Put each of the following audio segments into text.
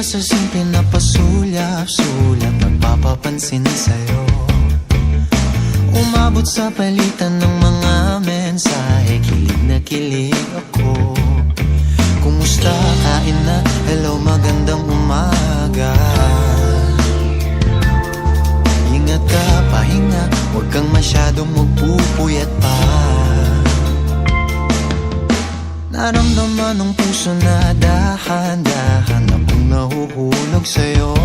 sa simple na pasulyap-sulyap nagpapapansin sa'yo. Umabot sa palitan ng mga mensahe, kilig na kilig ako. Kumusta, kain na, hello, magandang umaga. Ingat ka, pahinga, huwag kang masyadong magpupuyat pa. Naramdaman ng puso na dahan-dahan akong nahuhulog sa'yo.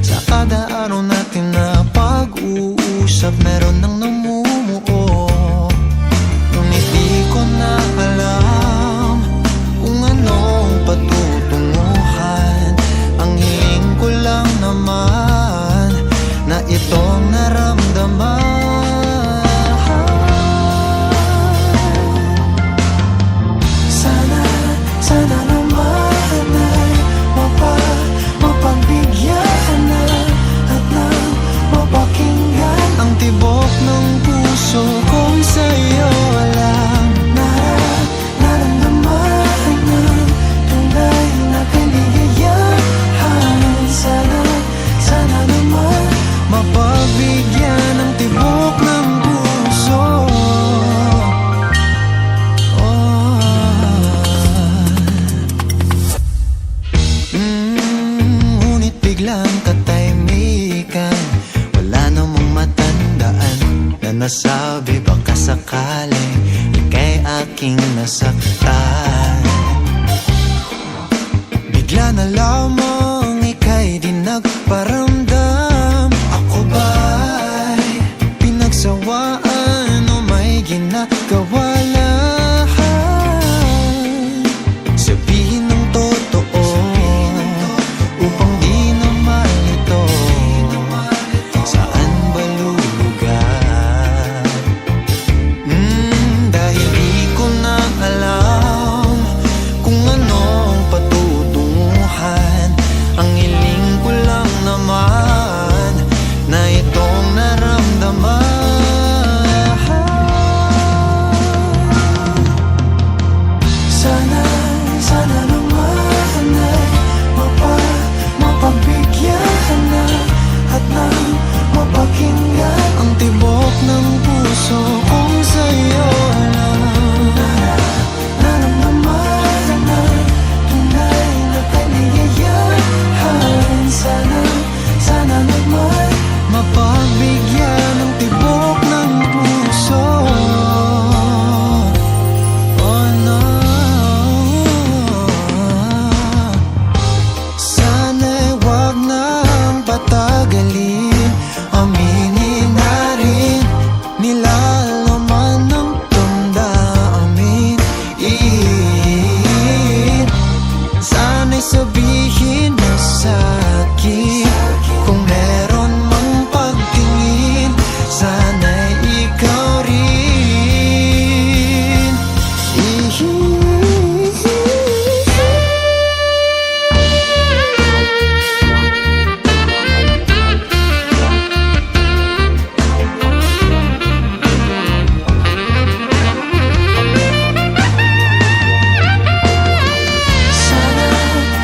Sa kada araw natin na pag-uusap, meron nang namumuo. Ngunit di ko na alam kung anong patutunguhan. Ang hiling ko lang naman na itong naramdaman. Sana naman ay mapagbigyan na at nang mapakinggan ang tibok ng puso kong sa'yo lang naramdaman ng tunay na kaligayahan. Sana naman mapagbigyan ang tibok ng puso. Biglang katahimikan, wala namang matandaan na nasabi baka sakaling ika'y aking nasaktan. Bigla na lamang ika'y di nagparamdam. Ako ba'y pinagsawaan o may ginagawa lang? Sabihin ng totoo upang di ang tibok ng puso kung sa'yo lang naramdaman ng tunay na kaligayahan. Sana naman mapagbigyan ng tibok ng puso. Oh no, sana'y wag nang patagalin. Aminin na rin nilalaman ng damdamin. Sana'y sabihin mo sa'kin kung meron mang pagtingin. Sana'y ikaw rin.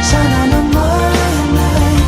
Sana naman ay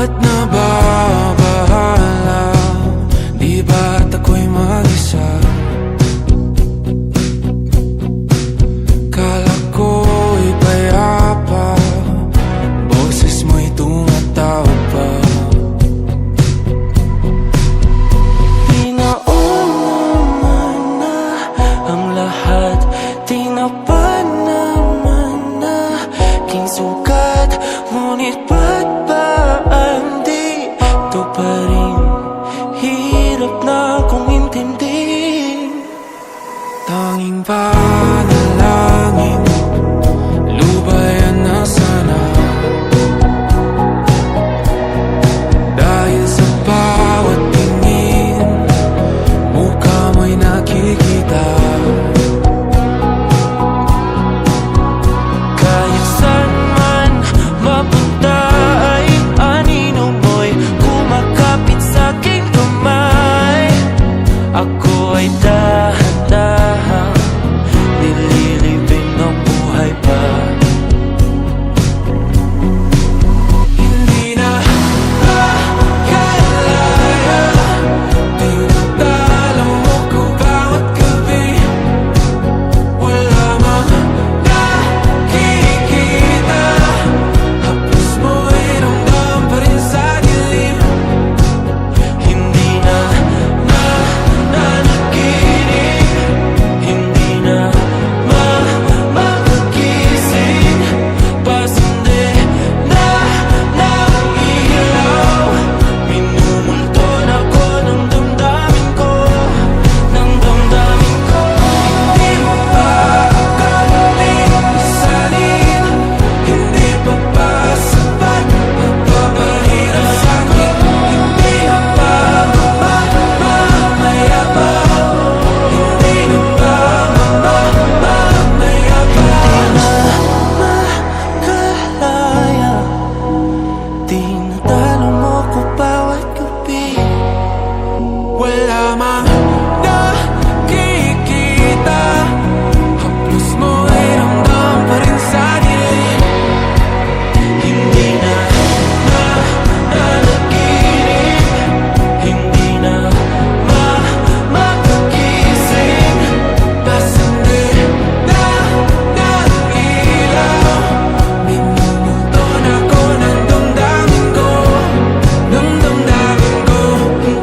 ba't nababahala? Di ba't ako'y mag-isa? Kala ko'y payapa, boses mo'y tumatawag pa. Di naman na ang lahat, di na pa naman na king sukat. Ngunit ba't ba di ito pa rin? Hirap na kong intindihin. Tanging panalangin, lubayan na sana. Dahil sa bawat tingin, mukha mo'y nakikita. Kahit saan man mapunta ay anino mo'y kumakapit sa aking kamay. Ako ay dahan-dahan nililibing ng buhay pa. Hindi na makalaya, tinatalo mo ko bawat gabi. Wala mang nakikita, haplos mo'y ramdam pa rin sa dilim. Hindi na nanaginip, hindi na makagising. Pasindi na ng ilaw, minumulton ako ng damdamin ko, ng damdamin ko. Hindi mo pa akalain isalin, hindi pa ba sapat magpapahirap sa'kin? Hindi na ba mamamayabang? Hindi na ba mamamayabang? Makalaya, tinatalo mo ko bawat gabi. Wala mang nakikita, haplos mo ay ramdam pa rin sa dilim. Hindi na nanaginip, hindi na makagising. Pasindi na ng ilaw, minumulton ako ng damdamin ko, ng damdamin ko.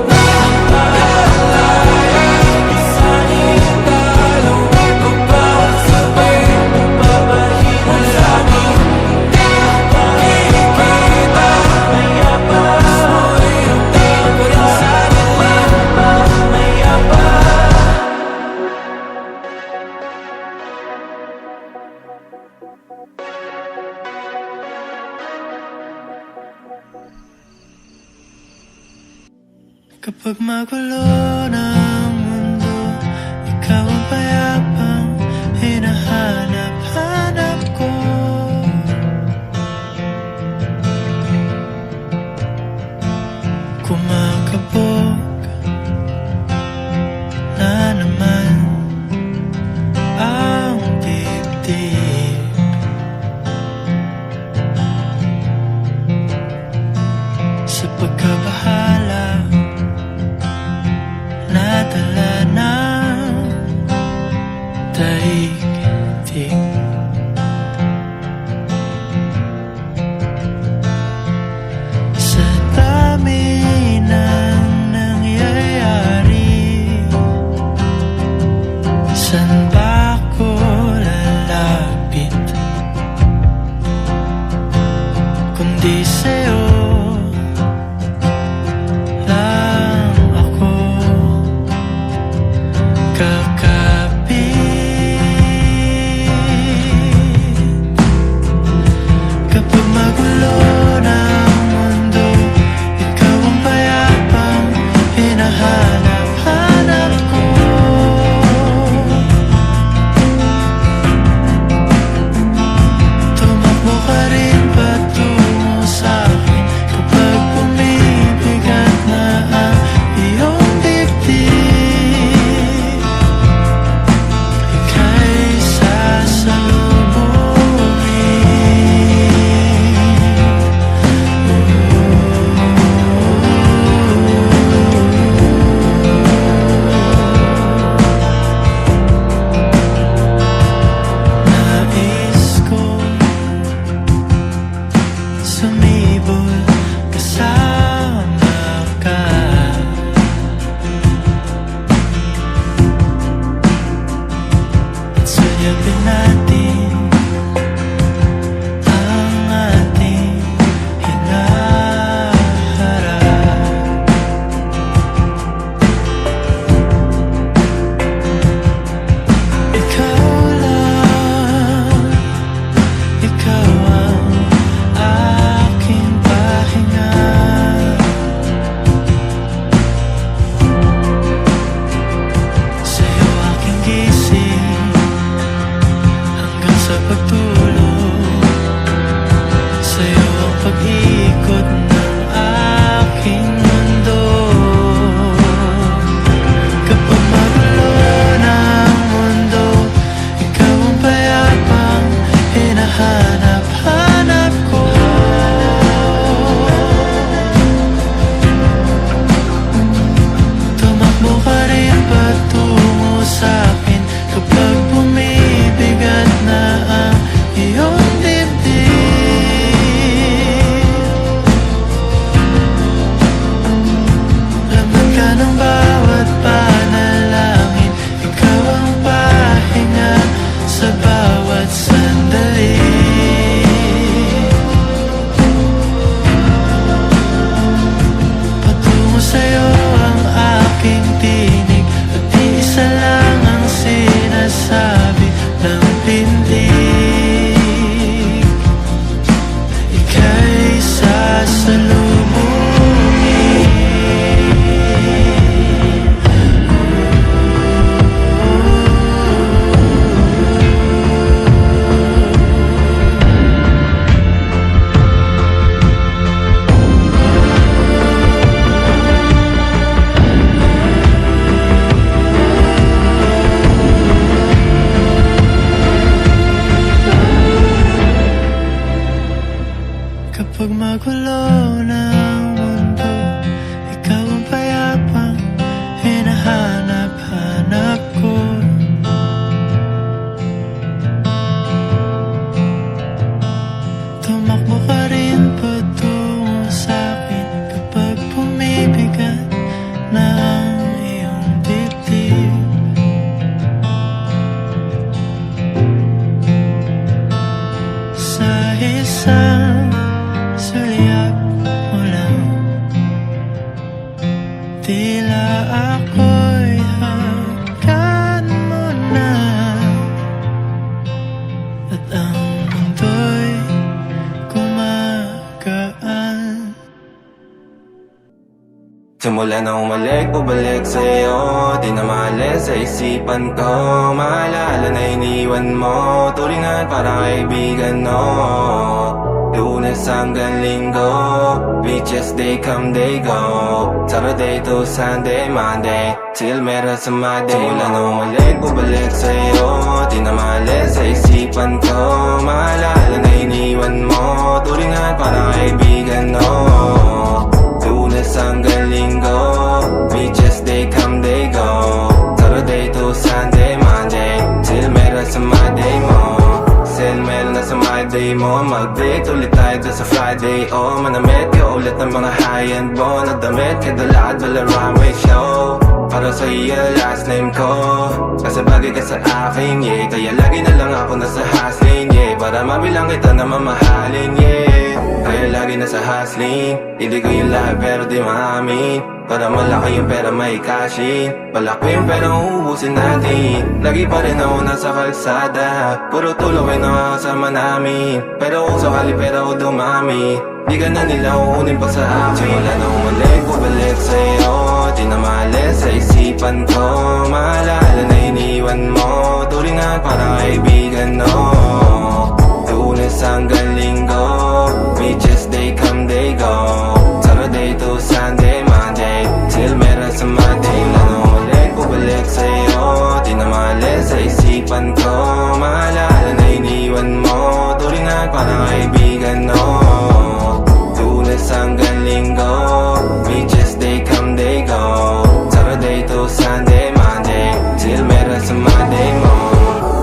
Nakalaya, isahin talo ako bawat sabi, magpapahirap sa'kin. Nakikita, mayabas mo'y ramdam pa rin sa dilim. Mayabas. Kapag magulo ng mundo, ikaw ang payapang hinahanap-hanap ko. Kumakabog na naman ang dibdib. Sa pagkabahala, nadala ng daigdig. Sa dami ng nangyayari, saan ba ako lalapit kundi sa'yo? Tila ako'y hanggan mo na, at ang mundo'y gumagaan. Simula na umalik, bumalik sa'yo, di na maalis sa isipan ko. Maalala na iniwan mo, turingan para kaibigan, no. Lunes hanggang Linggo, beaches they come, they go. Saturday to Sunday, Monday, till meron sa Monday. Simula na umalik, bumalik sa'yo, di na maalis sa isipan ko. Maalala na iniwan mo, turingan para kaibigan, no. Lunes hanggang Linggo, beaches they come, they go. Saturday to Sunday, Monday, till meron sa Monday mo. Sale meron na sa Monday mo. Mag-date ulit tayo doon sa Friday. Oh, manamit ka ulit ng mga high-end mo. Nagdamit ka dalad, wala runway show. Para sa iyo, last name ko. Kasi bagay ka sa akin, yeah. Kaya lagi na lang ako nasa hustling, yeah. Para mabilang kita na mamahalin, yeah. Kaya lagi nasa hustling. Hindi ko yung lahat pero di maamin. Para malaki yung pera may cashin. Palaki yung pera uubusin natin. Lagi pa rin ako nasa kalsada. Puro tulawin ang kasama namin. Pero kung sakali pera ko dumami, di ka na nila uunin pa sa akin. Simula na umalik, bumalik sa'yo, di na maalis sa isipan ko. Maalala na iniwan mo, turingan para kaibigan, no. Lunes hanggang Linggo, beaches they come, they go. Saturday to Sunday, Monday, till meron sa Monday. Lalo ulit, bumalik sa'yo, di na maalis sa isipan ko. Maalala na iniwan mo, turingan para kaibigan, no. Lunes hanggang Linggo, beaches they come, they go. Saturday to Sunday, Monday, till meron sa Monday mo.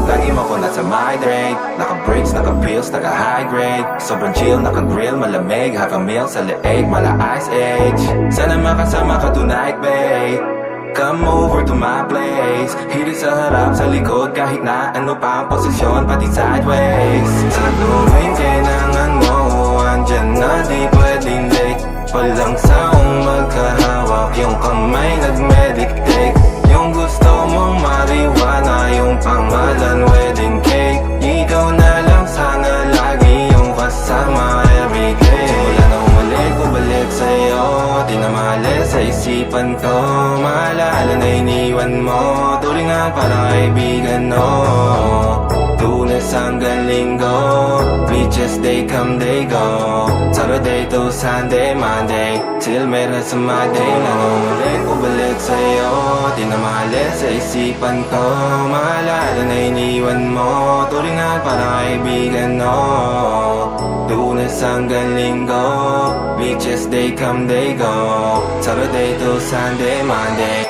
Lagi mo ko nasa migrate, naka-breaks, naka-pills, naka-high grade. Sobrang chill, naka-grill, malamig, have a meal sa leeg, mala ice age. Sana makasama ka tonight, babe. Come over to my place. Hirit sa harap, sa likod, kahit na ano pa ang posisyon, pati sideways. Sa tuwing kailangan mo, andyan na, di pwedeng late. Walang saong magkahawak, yung kamay nag-meditate. Yung gusto mong mariwana, yung pangalan wedding cake. Ikaw na lang sana lagi yung kasama everyday. Simula na umalik, bumalik sa'yo, di na maalis sa isipan ko. Maalala na iniwan mo, turingan para kaibigan, no. Lunes hanggang Linggo, beaches they come, they go. Saturday to Sunday, Monday, till meron sa Monday. Nangungulik, bumalik sa'yo, di na maalis sa isipan ko. Maalala na iniwan mo, turingan para kaibigan, no. Lunes hanggang Linggo, beaches they come, they go. Saturday to Sunday, Monday.